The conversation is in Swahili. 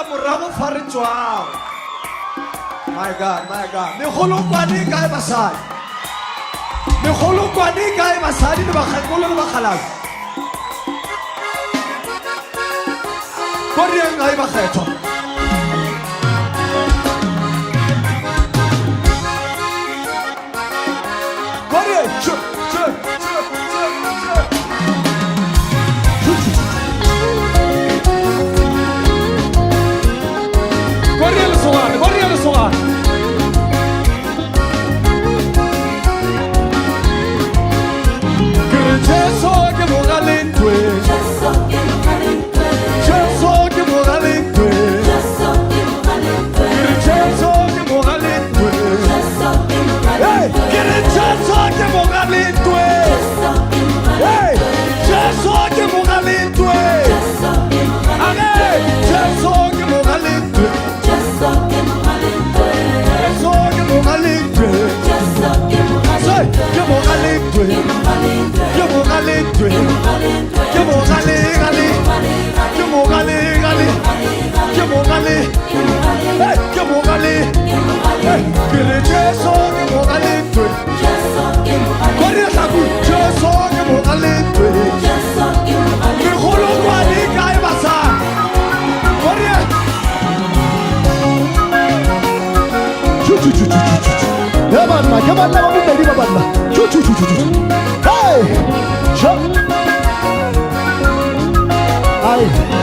morago fa re tswang. My God, my God. Megolokwane e kae basadi? Megolokwane e kae basadi le bakgekolo le bakgalase? Ko reng ga e bakgetho? Ko reng? Corre le soga. Jesu ke mogalentwe. Jesu ke mogalentwe. Jesu ke mogalentwe. Jesu ke mogalentwe. Jesu ke mogalentwe. Jesu ke mogalentwe. Hey, Jesu ke mogalentwe. Hey, Jesu ke mogalentwe. Jesu ke mogalentwe. Jesu ke mogalentwe. Jesu ke mogalentwe. Jesu ke mogalentwe. Come on, hey,